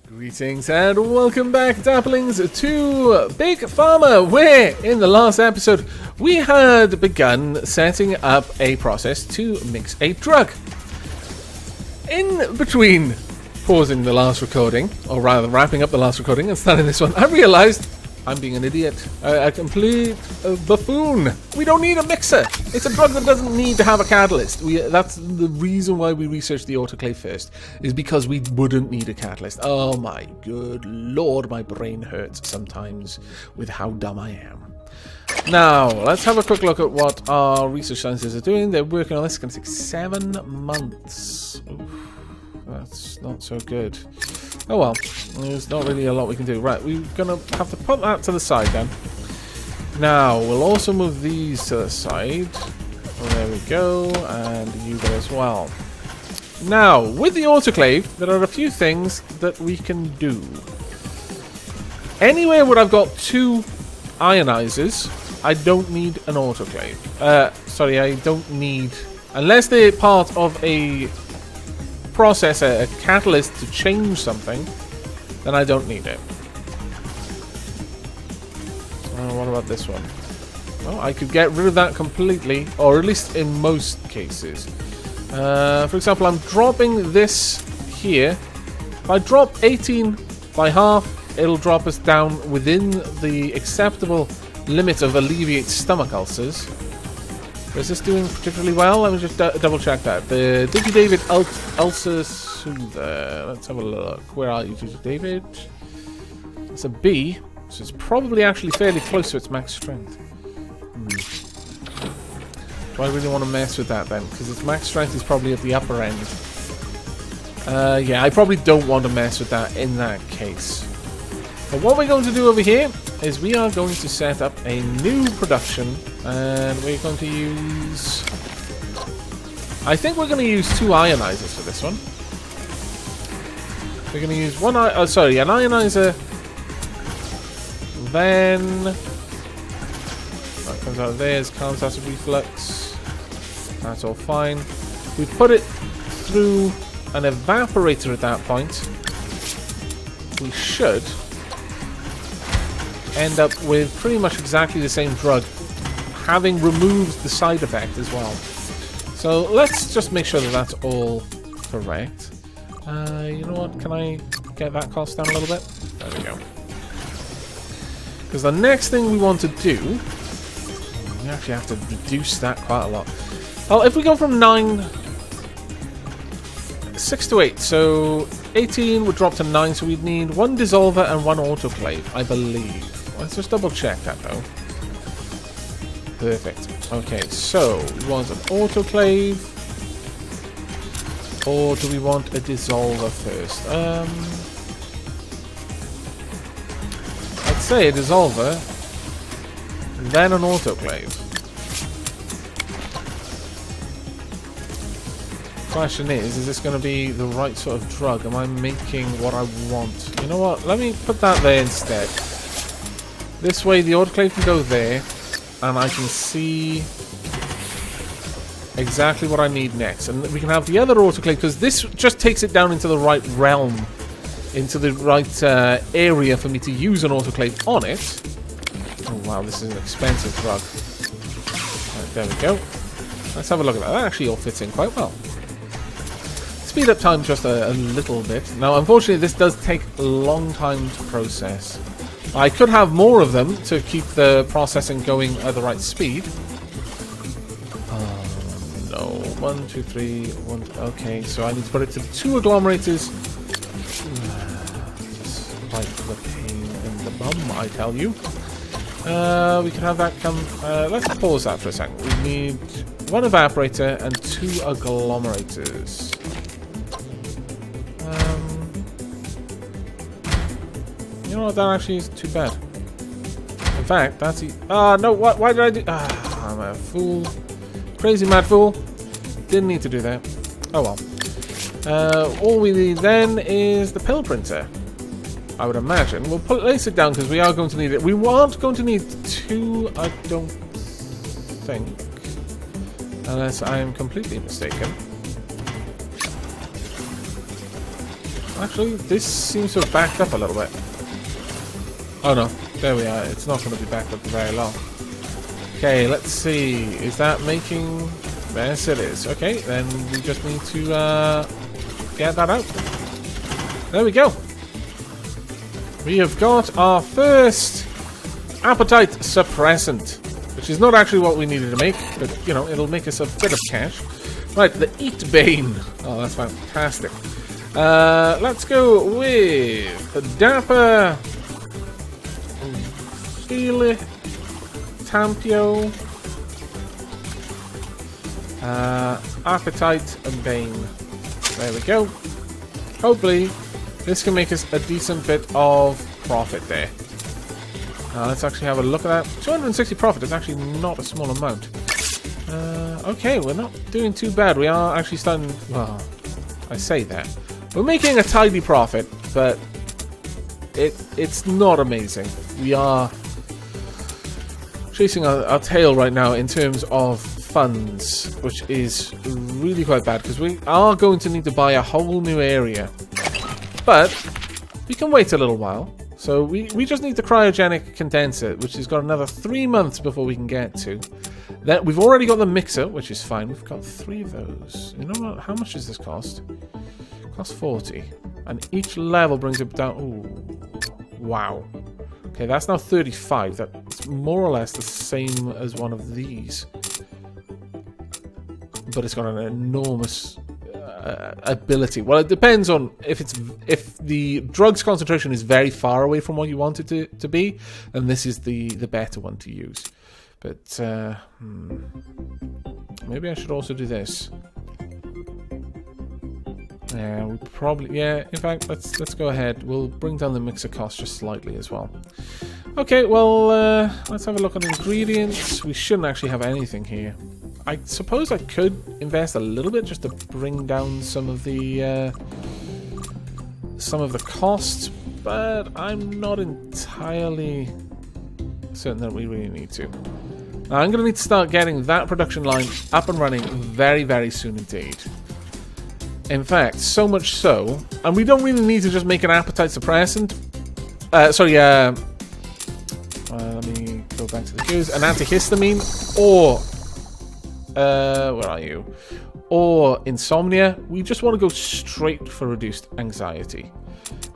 Greetings and welcome back, Dapplings, to Big Pharma, where in the last episode we had begun setting up a process to mix a drug. In between pausing the last recording, or rather wrapping up the last recording and starting this one, I realized I'm being an idiot, a complete buffoon. We don't need a mixer. It's a drug that doesn't need to have a catalyst. That's the reason why we researched the autoclave first, is because we wouldn't need a catalyst. Oh my good lord, my brain hurts sometimes with how dumb I am. Now, let's have a quick look at what our research scientists are doing. They're working on this. It's going to take 7 months. Oof, that's not so good. Oh well, there's not really a lot we can do. Right, we're going to have to put that to the side then. Now, we'll also move these to the side. There we go, and you there as well. Now, with the autoclave, there are a few things that we can do. Anywhere where I've got 2 ionizers, I don't need an autoclave. Sorry, I don't need... Unless they're part of a process, a catalyst to change something, then I don't need it. What about this one? Well, I could get rid of that completely, or at least in most cases. For example, I'm dropping this here. If I drop 18 by half, it'll drop us down within the acceptable limit of alleviate stomach ulcers. Is this doing particularly well? Let me just double check that. The DigiDavid Ulcer Soother. Let's have a look. Where are you, DigiDavid? It's a B, so it's probably actually fairly close to its max strength. Do I really want to mess with that then? Because its max strength is probably at the upper end. Yeah, I probably don't want to mess with that in that case. But what we're going to do over here is we are going to set up a new production, and we're going to use... I think we're going to use 2 ionizers for this one. We're going to use an ionizer, then that comes out of there, it's can't acid reflux, that's all fine. We put it through an evaporator at that point. We should end up with pretty much exactly the same drug, having removed the side effect as well. So let's just make sure that that's all correct. You know what, can I get that cost down a little bit? There we go. Because the next thing we want to do, we actually have to reduce that quite a lot. Well, if we go from 6 to 8, so 18 would drop to 9, so we'd need 1 dissolver and 1 autoclave, I believe. Let's just double check that though. Perfect. Okay, so we want an autoclave, or do we want a dissolver first? I'd say a dissolver, then an autoclave. Question is this going to be the right sort of drug? Am I making what I want? You know what? Let me put that there instead. This way the autoclave can go there, and I can see exactly what I need next. And we can have the other autoclave, because this just takes it down into the right realm, into the right area for me to use an autoclave on it. Oh wow, this is an expensive drug. Right, there we go. Let's have a look at that. That actually all fits in quite well. Speed up time just a little bit. Now, unfortunately, this does take a long time to process. I could have more of them to keep the processing going at the right speed. No. 1, 2, 3, 1. Okay, so I need to put it to 2 agglomerators. Just like the pain in the bum, I tell you. We can have that come... let's pause that for a second. We need 1 evaporator and 2 agglomerators. You know what, that actually is too bad. In fact, that's... no, why did I do... I'm a fool. Crazy mad fool. Didn't need to do that. Oh well. All we need then is the pill printer, I would imagine. We'll place it down because we are going to need it. We aren't going to need 2, I don't think. Unless I am completely mistaken. Actually, this seems to have backed up a little bit. Oh no, there we are. It's not going to be backed up for very long. Okay, let's see. Is that making... Yes, it is. Okay, then we just need to get that out. There we go. We have got our first appetite suppressant, which is not actually what we needed to make, but, you know, it'll make us a bit of cash. Right, the Eat Bane. Oh, that's fantastic. Let's go with the Dapper Fili Tampio Appetite and Bane. There we go. Hopefully this can make us a decent bit of profit there. Let's actually have a look at that. 260 profit is actually not a small amount. Okay, we're not doing too bad. We are actually starting... Well, I say that. We're making a tidy profit, but it's not amazing. We are chasing our tail right now in terms of funds, which is really quite bad, because we are going to need to buy a whole new area. But we can wait a little while. So we just need the cryogenic condenser, which has got another 3 months before we can get to. Then we've already got the mixer, which is fine. We've got 3 of those. You know what? How much does this cost? It costs 40. And each level brings it down. Ooh. Wow. Okay, that's now 35. That's more or less the same as one of these. But it's got an enormous ability. Well, it depends on if the drug's concentration is very far away from what you want it to be, then this is the better one to use. But maybe I should also do this. Yeah, we probably... Yeah, in fact, let's go ahead. We'll bring down the mixer cost just slightly as well. Okay, well, let's have a look at ingredients. We shouldn't actually have anything here. I suppose I could invest a little bit just to bring down some of the costs, but I'm not entirely certain that we really need to. Now, I'm going to need to start getting that production line up and running very, very soon indeed. In fact, so much so, and we don't really need to just make an appetite suppressant. Let me go back to the cues. An antihistamine, or where are you? Or insomnia. We just want to go straight for reduced anxiety.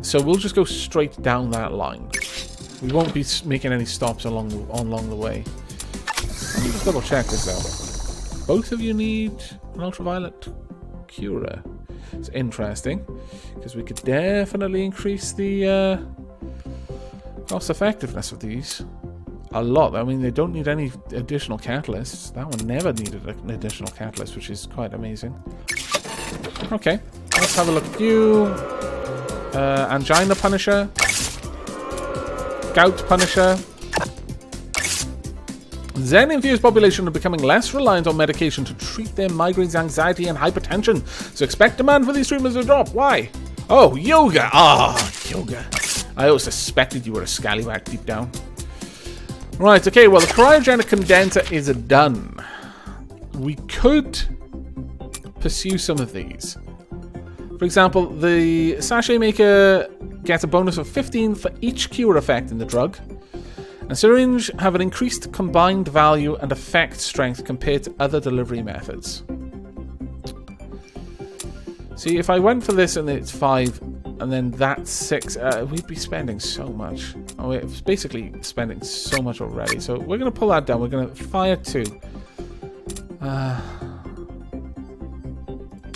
So we'll just go straight down that line. We won't be making any stops along the way. Let me just double check this out. Both of you need an ultraviolet curer. It's interesting, because we could definitely increase the cost effectiveness of these a lot. I mean, they don't need any additional catalysts. That one never needed an additional catalyst, which is quite amazing. Okay, let's have a look at you. Angina Punisher. Gout Punisher. Zen-infused population are becoming less reliant on medication to treat their migraines, anxiety, and hypertension. So expect demand for these treatments to drop. Why? Oh, yoga. Yoga. I always suspected you were a scallywag deep down. Right, okay, well, the cryogenic condenser is done. We could pursue some of these. For example, the sachet maker gets a bonus of 15 for each cure effect in the drug. And syringe have an increased combined value and effect strength compared to other delivery methods. See, if I went for this and it's 5, and then that's 6, we'd be spending so much. Oh, we're basically spending so much already. So we're going to pull that down. We're going to fire 2.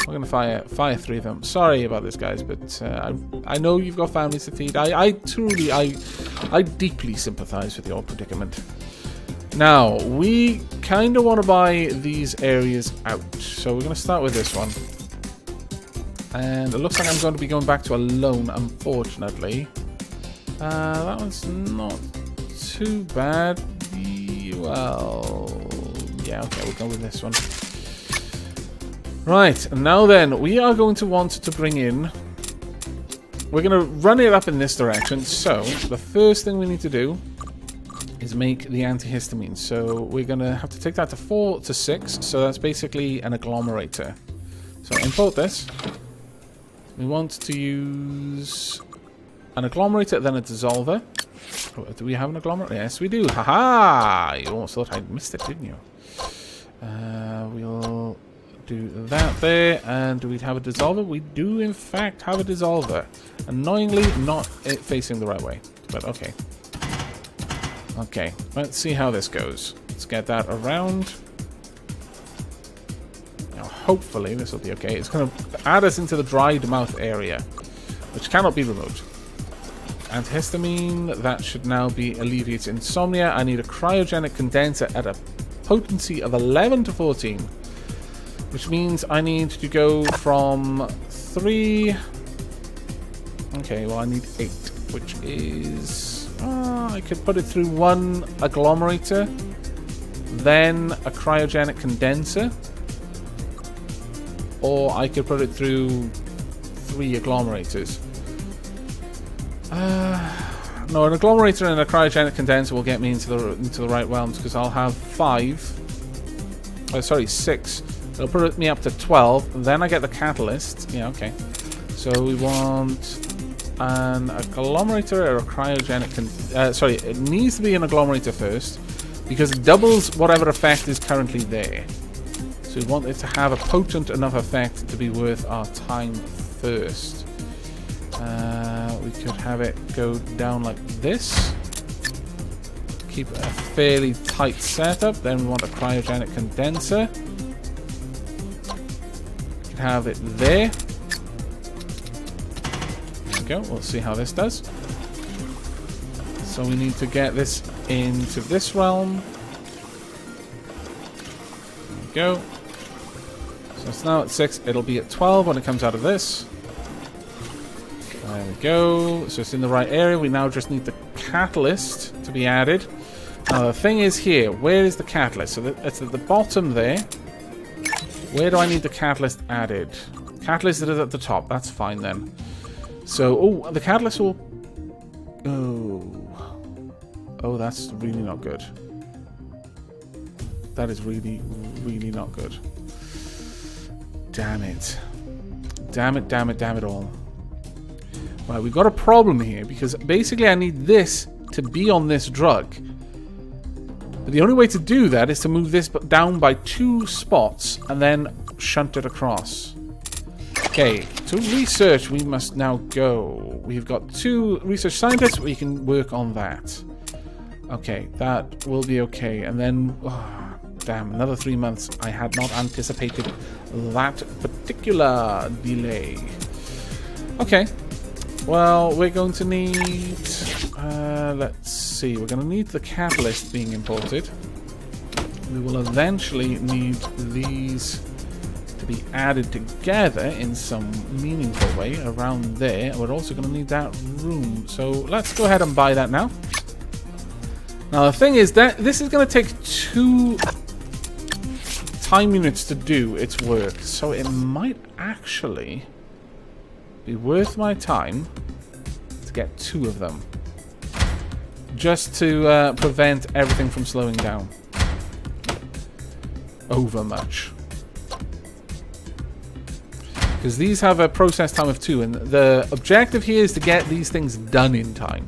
We're going to fire 3 of them. Sorry about this, guys, but I know you've got families to feed. I deeply sympathize with your predicament. Now, we kind of want to buy these areas out. So we're going to start with this one. And it looks like I'm going to be going back to a loan, unfortunately. That one's not too bad. Well, yeah, okay, we'll go with this one. Right, and now then, we are going to want to bring in... We're going to run it up in this direction. So, the first thing we need to do is make the antihistamine. So, we're going to have to take that to 4 to 6. So, that's basically an agglomerator. So, import this. We want to use an agglomerator, then a dissolver. Oh, do we have an agglomerator? Yes, we do. Haha! You almost thought I missed it, didn't you? We'll do that there. And do we have a dissolver? We do, in fact, have a dissolver. Annoyingly, not it facing the right way. But okay. Okay, let's see how this goes. Let's get that around. Now, hopefully, this will be okay. It's going to add us into the dried mouth area, which cannot be removed. Antihistamine, that should now be alleviates insomnia. I need a cryogenic condenser at a potency of 11 to 14, which means I need to go from 3. Okay, well, I need 8, which is I could put it through 1 agglomerator, then a cryogenic condenser, or I could put it through 3 agglomerators. No, an agglomerator and a cryogenic condenser will get me into the right realms, because I'll have 6. It'll put me up to 12. Then I get the catalyst. Yeah, okay. So we want an agglomerator or a cryogenic. It needs to be an agglomerator first, because it doubles whatever effect is currently there. So we want it to have a potent enough effect to be worth our time first. We could have it go down like this. Keep a fairly tight setup. Then we want a cryogenic condenser. We could have it there. There we go. We'll see how this does. So we need to get this into this realm. There we go. So it's now at 6. It'll be at 12 when it comes out of this. There we go. So it's in the right area. We now just need the catalyst to be added. Now the thing is here, where is the catalyst? So it's at the bottom there. Where do I need the catalyst added? Catalyst is at the top. That's fine then. So, oh, the catalyst will... Oh, that's really not good. That is really, really not good. Damn it. Damn it, damn it, damn it all. Right, we've got a problem here, because basically I need this to be on this drug. But the only way to do that is to move this down by 2 spots and then shunt it across. Okay, to research we must now go. We've got 2 research scientists. We can work on that. Okay, that will be okay. And then, damn, another 3 months. I had not anticipated that particular delay. Okay. Well, we're going to need... let's see. We're going to need the catalyst being imported. We will eventually need these to be added together in some meaningful way around there. We're also going to need that room. So let's go ahead and buy that now. Now, the thing is that this is going to take 2 time units to do its work. So it might actually... be worth my time to get 2 of them, just to prevent everything from slowing down over much, because these have a process time of 2, and the objective here is to get these things done in time,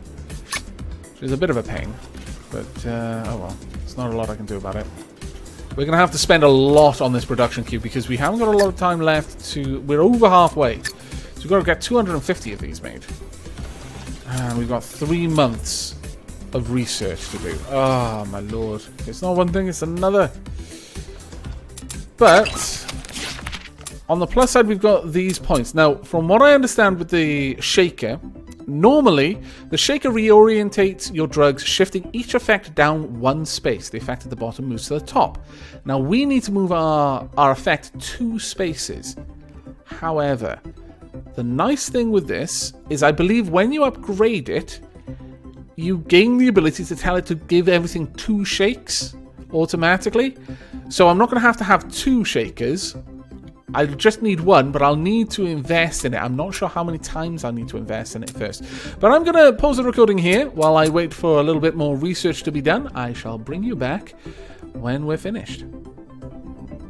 which is a bit of a pain, but oh well, there's not a lot I can do about it. We're going to have to spend a lot on this production queue, because we haven't got a lot of time left to... We're over halfway. So we've got to get 250 of these made. And we've got 3 months of research to do. Oh, my lord. It's not one thing, it's another. But, on the plus side, we've got these points. Now, from what I understand with the shaker, normally, the shaker reorientates your drugs, shifting each effect down 1 space. The effect at the bottom moves to the top. Now, we need to move our effect 2 spaces. However... the nice thing with this is I believe when you upgrade it, you gain the ability to tell it to give everything 2 shakes automatically. So I'm not going to have 2 shakers. I just need 1, but I'll need to invest in it. I'm not sure how many times I'll need to invest in it first. But I'm going to pause the recording here while I wait for a little bit more research to be done. I shall bring you back when we're finished.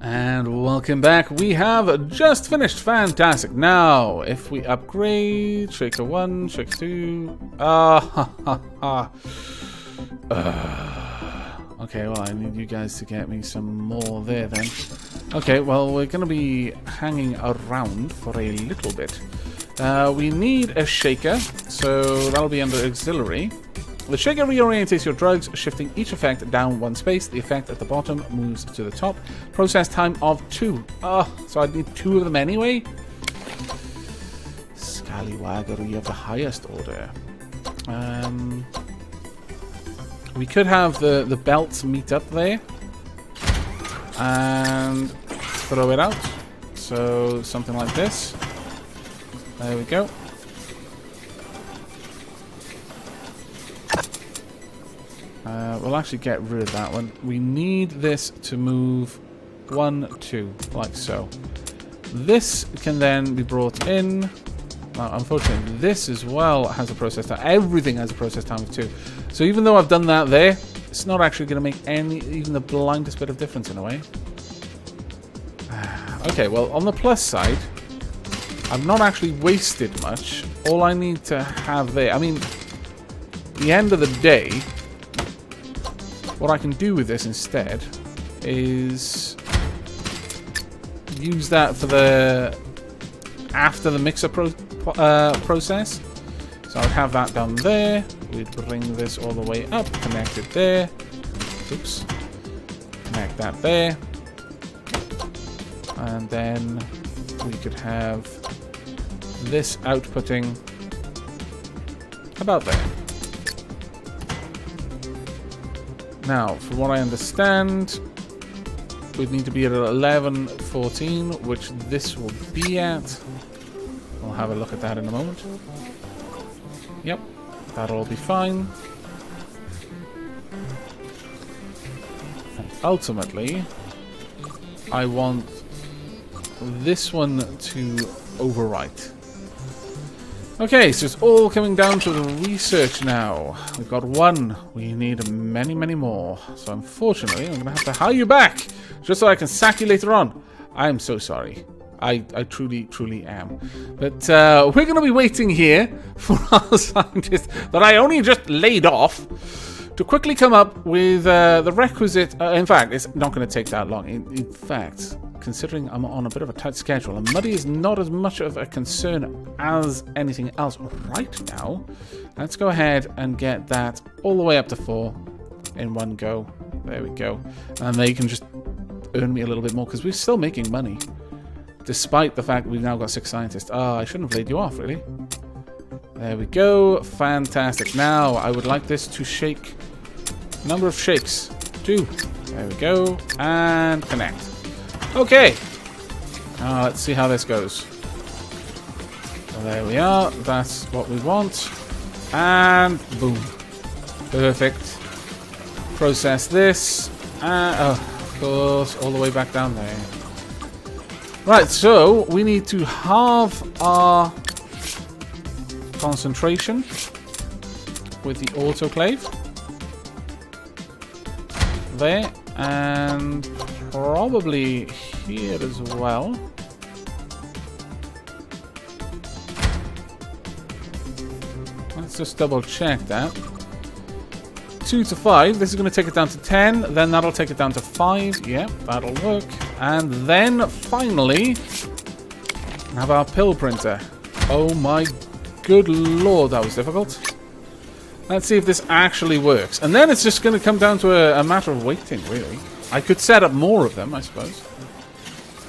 And welcome back. We have just finished. Fantastic. Now, if we upgrade, shaker 1, shaker 2. Okay, well, I need you guys to get me some more there then. Okay, well, we're going to be hanging around for a little bit. We need a shaker, so that'll be under auxiliary. The shaker reorientates your drugs, shifting each effect down 1 space. The effect at the bottom moves to the top. Process time of 2. So I'd need 2 of them anyway? Scallywaggery of the highest order. We could have the belts meet up there. And throw it out. So something like this. There we go. We'll actually get rid of that one. We need this to move 1, 2, like so. This can then be brought in. Unfortunately, this as well has a process time. Everything has a process time of 2. So even though I've done that there, it's not actually going to make even the blindest bit of difference in a way. Okay, well, on the plus side, I've not actually wasted much. All I need to have there, I mean, at the end of the day, what I can do with this instead is use that for the after the mixer process. So I'd have that done there. We'd bring this all the way up, connect it there. Oops. Connect that there. And then we could have this outputting about there. Now, from what I understand, we'd need to be at 11:14, which this will be at. We'll have a look at that in a moment. Yep, that'll all be fine. And ultimately, I want this one to overwrite. Okay, so it's all coming down to the research now. We've got 1. We need many, many more. So unfortunately, I'm going to have to hire you back. Just so I can sack you later on. I'm so sorry. I truly, truly am. But we're going to be waiting here for our scientist that I only just laid off to quickly come up with the requisite... in fact, it's not going to take that long. In fact... Considering I'm on a bit of a tight schedule, and muddy is not as much of a concern as anything else right now. Let's go ahead and get that all the way up to 4 in one go. There we go. And they can just earn me a little bit more, because we're still making money. Despite the fact that we've now got 6 scientists. I shouldn't have laid you off, really. There we go. Fantastic. Now, I would like this to shake. Number of shakes. 2. There we go. And connect. Okay, let's see how this goes. Well, there we are. That's what we want. And boom. Perfect. Process this. Of course, all the way back down there. Right, so we need to halve our concentration with the autoclave. There. And probably here as well. Let's just double check that. 2 to 5. This is going to take it down to 10. Then that'll take it down to 5. Yep, that'll work. And then finally, have our pill printer. Oh my good lord, that was difficult. Let's see if this actually works. And then it's just going to come down to a matter of waiting, really. I could set up more of them, I suppose.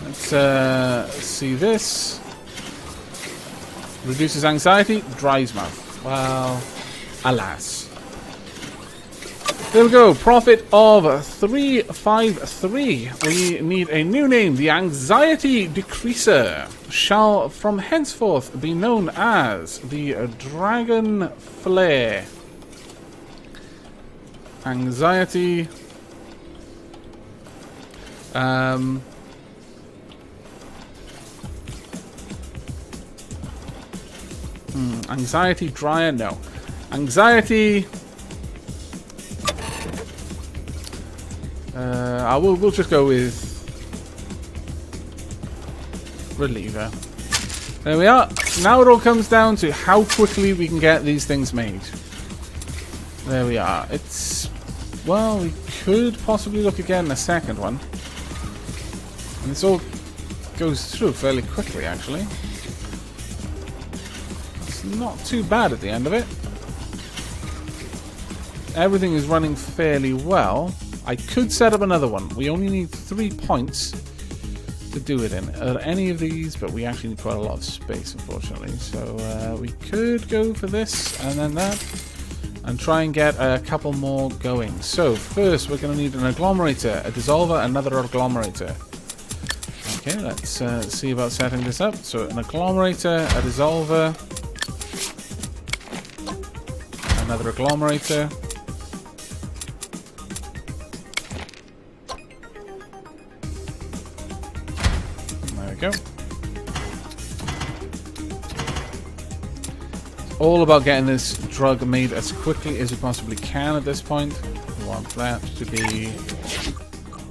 Let's see this. Reduces anxiety, dries mouth. Well, alas. There we go. Profit of 353. We need a new name. The Anxiety Decreaser shall from henceforth be known as the Dragon Flare. Anxiety. Anxiety dryer, no. Anxiety. We'll just go with reliever. There we are. Now it all comes down to how quickly we can get these things made. There we are. It's... well, we could possibly look again in a second one. And this all goes through fairly quickly, actually. It's not too bad at the end of it. Everything is running fairly well. I could set up another one. We only need 3 points to do it in. Any of these, but we actually need quite a lot of space, unfortunately. So we could go for this and then that, and try and get a couple more going. So first, we're going to need an agglomerator, a dissolver, another agglomerator. Okay, let's see about setting this up. So an agglomerator, a dissolver, another agglomerator. Go. All about getting this drug made as quickly as we possibly can at this point. We want that to be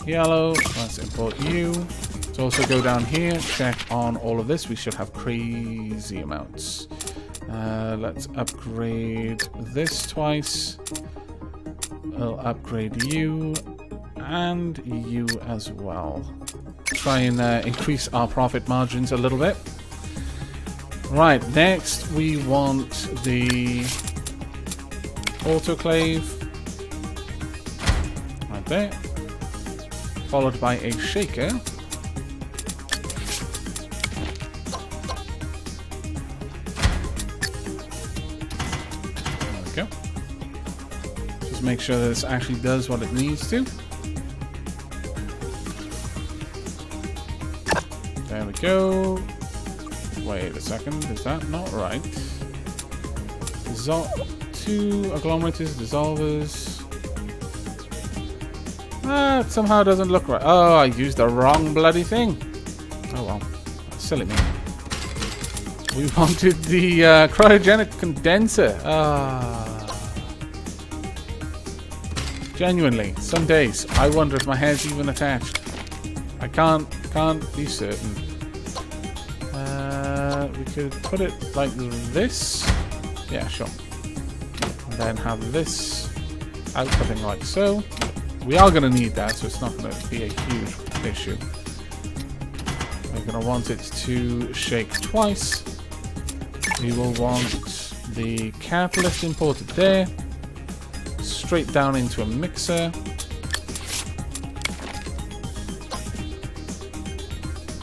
yellow. Let's import you. Let's also go down here, check on all of this. We should have crazy amounts. Let's upgrade this twice. We'll upgrade you and you as well. Try and increase our profit margins a little bit. Right, next we want the autoclave. Right there. Followed by a shaker. There we go. Just make sure this actually does what it needs to. There we go. Wait a second, is that not right? 2 agglomerators, dissolvers. Ah, it somehow doesn't look right. Oh, I used the wrong bloody thing. Oh well, that's silly me. We wanted the cryogenic condenser. Ah. Genuinely, some days I wonder if my hair's even attached. I can't be certain. We could put it like this. Yeah, sure. And then have this outputting like so. We are going to need that, so it's not going to be a huge issue. We're going to want it to shake twice. We will want the catalyst imported there. Straight down into a mixer.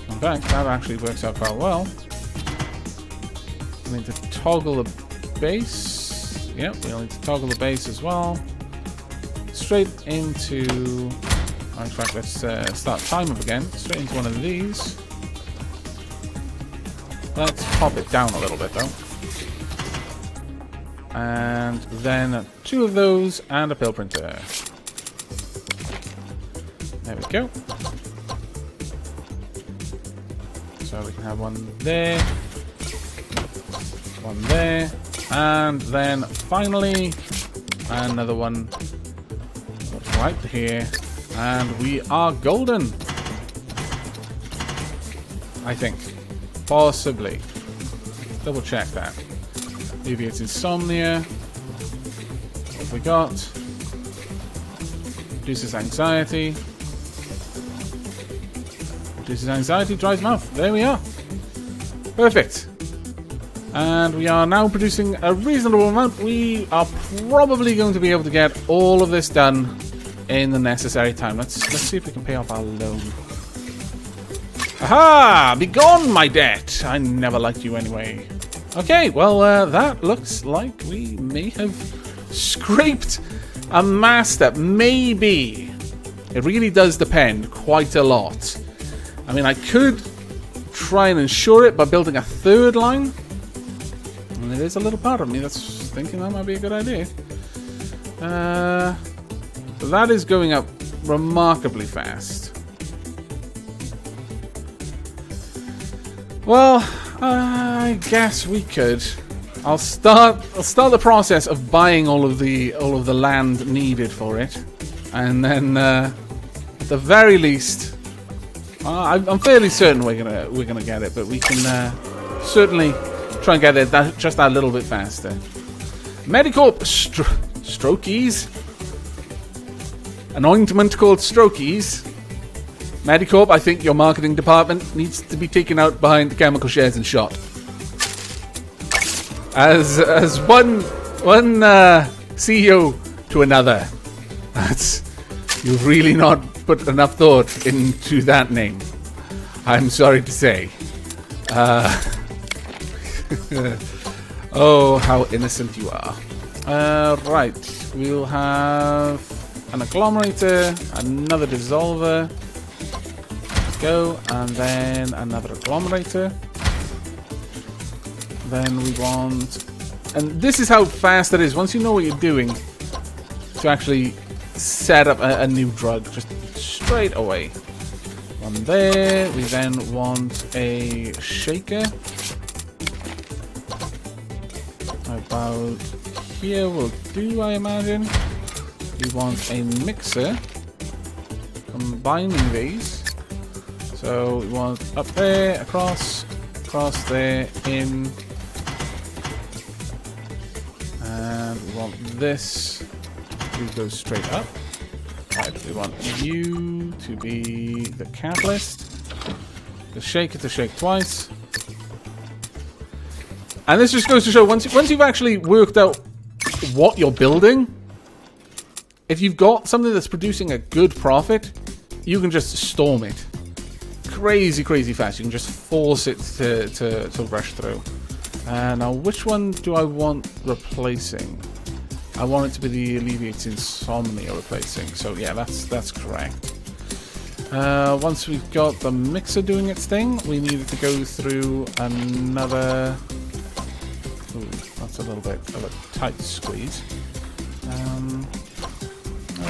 In fact, that actually works out quite well. We need to toggle the base. Yep, we'll need to toggle the base as well. Straight into... in fact, let's start time up again. Straight into one of these. Let's pop it down a little bit, though. And then 2 of those and a pill printer. There we go. So we can have one there, one there, and then finally another one right here, and we are golden. I think. Possibly. Double check that. Alleviates insomnia. What have we got? Reduces anxiety. Reduces anxiety, dries mouth. There we are. Perfect. And we are now producing a reasonable amount. We are probably going to be able to get all of this done in the necessary time. Let's see if we can pay off our loan. Aha! Begone, my debt! I never liked you anyway. Okay, well, that looks like we may have scraped a master. Maybe. It really does depend quite a lot. I mean, I could try and ensure it by building a 3rd line. And there is a little part of me that's thinking that might be a good idea. But that is going up remarkably fast. Well, I guess we could. I'll start the process of buying all of the land needed for it, and then at the very least, I'm fairly certain we're gonna get it, but we can certainly try and get it just that little bit faster. Medicorp Strokies. An ointment called Strokies. Medicorp, I think your marketing department needs to be taken out behind the chemical sheds and shot. As one CEO to another. You've really not put enough thought into that name. I'm sorry to say. Oh, how innocent you are. Right, we'll have an agglomerator, another dissolver. Go, and then another agglomerator. Then we want, and this is how fast it is. Once you know what you're doing, to actually set up a new drug, just straight away. One there. We then want a shaker. About here will do, I imagine. We want a mixer. Combining these. So we want up there, across there, in. And we want this to go straight up. Right, we want you to be the catalyst. The shaker to shake twice. And this just goes to show, once you've actually worked out what you're building, if you've got something that's producing a good profit, you can just storm it. Crazy fast. You can just force it to rush through. Now, which one do I want replacing? I want it to be the alleviates insomnia replacing. So yeah, that's correct. Once we've got the mixer doing its thing, we need it to go through another. Ooh, that's a little bit of a tight squeeze. Oh,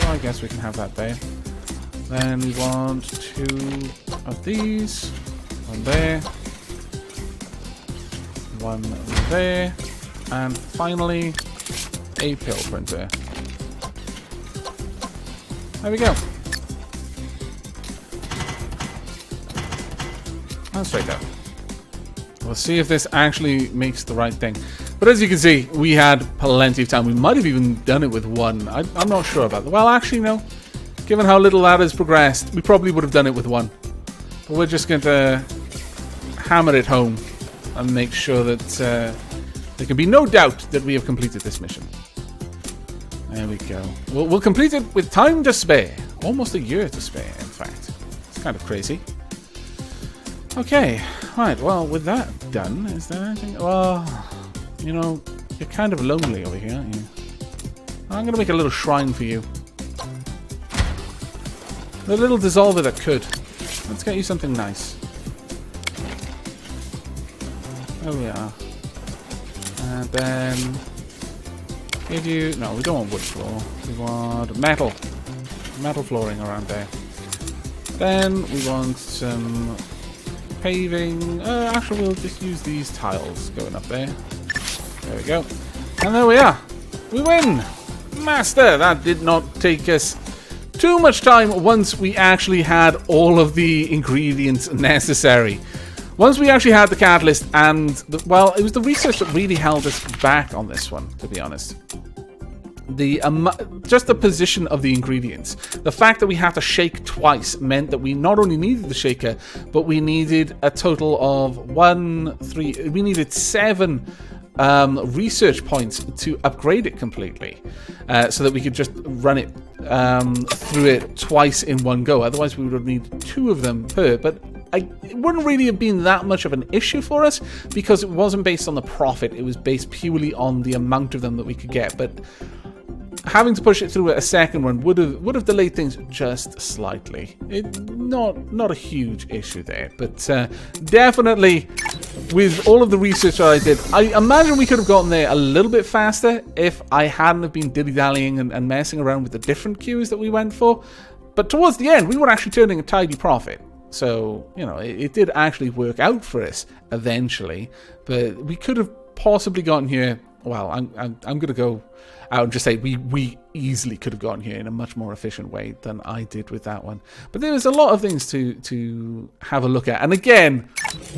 I guess we can have that there. Then we want 2 of these. One there. One there. And finally, a pill printer. There we go. And straight down. We'll see if this actually makes the right thing. But as you can see, we had plenty of time. We might have even done it with one. I'm not sure about that. Well, actually, no. Given how little that has progressed, we probably would have done it with one. But we're just going to hammer it home and make sure that there can be no doubt that we have completed this mission. There we go. We'll complete it with time to spare. Almost a year to spare, in fact. It's kind of crazy. Okay. Right, well, with that done, is there anything? Well, you know, you're kind of lonely over here, aren't you? I'm going to make a little shrine for you. The little dissolver that could. Let's get you something nice. There we are. And then give you... No, we don't want wood floor. We want metal. Metal flooring around there. Then we want some paving. Actually, we'll just use these tiles going up there. There we go. And there we are. We win! Master! That did not take us too much time once we actually had all of the ingredients necessary. Once we actually had the catalyst and... well, it was the research that really held us back on this one, to be honest. Just the position of the ingredients. The fact that we had to shake twice meant that we not only needed the shaker, but we needed a total of we needed 7 research points to upgrade it completely, so that we could just run it through it twice in one go. Otherwise, we would need 2 of them per. But it wouldn't really have been that much of an issue for us because it wasn't based on the profit. It was based purely on the amount of them that we could get. But having to push it through a second one would have delayed things just slightly. Not a huge issue there, but definitely with all of the research that I did, I imagine we could have gotten there a little bit faster if I hadn't have been dilly-dallying and messing around with the different queues that we went for. But towards the end, we were actually turning a tidy profit. So, you know, it did actually work out for us eventually, but we could have possibly gotten here well, I'm going to go out and just say we easily could have gotten here in a much more efficient way than I did with that one. But there was a lot of things to have a look at. And again,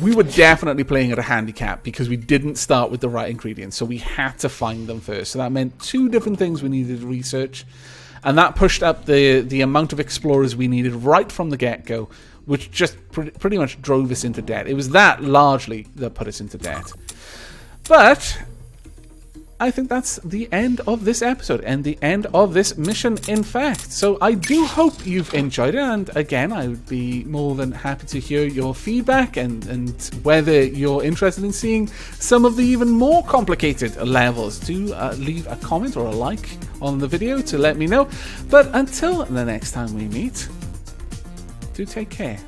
we were definitely playing at a handicap because we didn't start with the right ingredients. So we had to find them first. So that meant 2 different things we needed to research. And that pushed up the amount of explorers we needed right from the get-go, which just pretty much drove us into debt. It was that largely that put us into debt. But I think that's the end of this episode and the end of this mission, in fact. So I do hope you've enjoyed it. And again, I would be more than happy to hear your feedback and whether you're interested in seeing some of the even more complicated levels. Do leave a comment or a like on the video to let me know. But until the next time we meet, do take care.